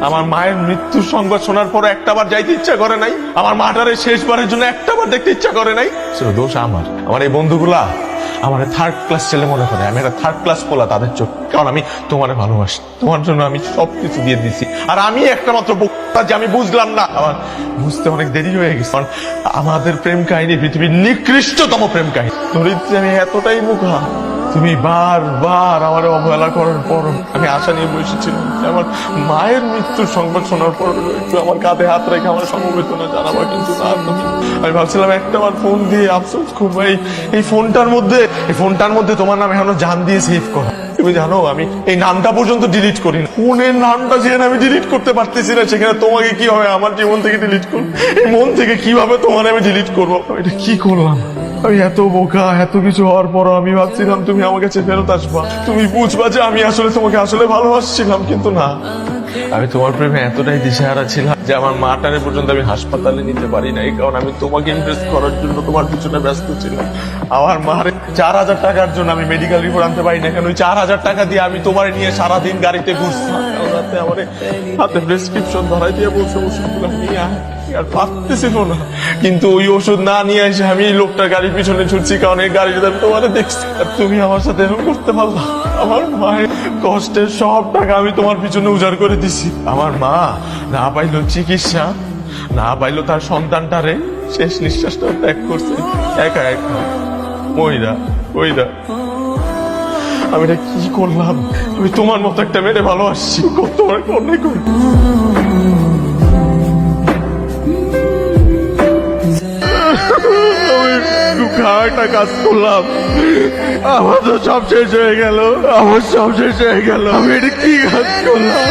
আমার মায়ের মৃত্যুর সংবাদ শোনার পর একটাবার যাইতে ইচ্ছা করে নাই, আমার মাটারে শেষবারের জন্য একটাবার দেখতে ইচ্ছা করে নাই। দোষ আমার এই বন্ধুগুলা আমার থার্ড ক্লাস ছেলে মনে করে, আমি একটা থার্ড ক্লাস পোলা তাদের চোখ। কারণ আমি তোমারে ভালোবাসি, তোমার জন্য আমি সবকিছু দিয়ে দিছি। আর আমি একটা মাত্র বক্তা যে আমি বুঝলাম না, আমার বুঝতে অনেক দেরি হয়ে গেছে। কারণ আমাদের প্রেম কাহিনী পৃথিবীর নিকৃষ্টতম প্রেম কাহিনী। ধরিত্রী আমি এতটাই মুখা, তুমি বারবার আমার অবহেলা করার পর আমি আশা নিয়ে বসেছিলাম যে আমার মায়ের মৃত্যুর সংবাদ শোনার পর একটু আমার কাঁধে হাত রেখে আমার সমবেদনা জানাবা, কিন্তু না তুমি। আমি ভাবছিলাম একটাবার ফোন দিয়ে আফসোস করবো, এই ফোনটার মধ্যে তোমার নাম এখনো জান দিয়ে সেভ করা। তুমি জানো আমি এই নামটা পর্যন্ত ডিলিট করি না। ফোনের নামটা যেখানে আমি ডিলিট করতে পারতেছি না, সেখানে তোমাকে কিভাবে আমার জীবন থেকে ডিলিট করবো, এই মন থেকে কিভাবে তোমার আমি ডিলিট করবো? এটা কি করলাম আমি? এত বোকা, এত কিছু হওয়ার পরও আমি ভাবছিলাম তুমি আমার কাছে ফেরত আসবা, তুমি বুঝবা যে আমি তোমাকে আসলে ভালোবাসছিলাম। কিন্তু না, আমি তোমার প্রেমে এতটাই দিশেহারা ছিলাম যে আমার মাটারে পর্যন্ত আমি হাসপাতালে নিতে পারি না। এই কারণ আমি তোমাকে ইমপ্রেস করার জন্য তোমার পিছনে ব্যস্ত ছিলাম। আমার মার 4,000 টাকার জন্য আমি মেডিকেল রিপোর্ট আনতে পারি না, কেন ওই 4,000 টাকা দিয়ে আমি তোমার নিয়ে সারাদিন গাড়িতে ঘুরছিলাম। হাতে প্রেসক্রিপশন ধরাই দিয়ে বলছে ওষুধগুলো নিয়ে আয়, আর পারতেছিল না। কিন্তু ওই ওষুধ না নিয়ে এসে আমি এই লোকটার গাড়ির পিছনে ছুটছি, কারণ এই গাড়িটা আমি তোমার দেখছি। আর তুমি আমার সাথে এরকম করতে পারলা? আমার মায়ের কষ্টের সব টাকা আমি তোমার পিছনে উজাড় করে দিছি। আমার মা না পাইলো চিকিৎসা, না পাইলো তার সন্তানটারে শেষ নিঃশ্বাসটা ত্যাগ করছে একা একা। মইরা আমি এটা কি করলাম? আমি তোমার মতো একটা মেয়েরে ভালোবাসছি, কত অন্যায় করি। একটা কাজ করলাম, আমার তো সব শেষ হয়ে গেল, আমি এটা কি কাজ করলাম?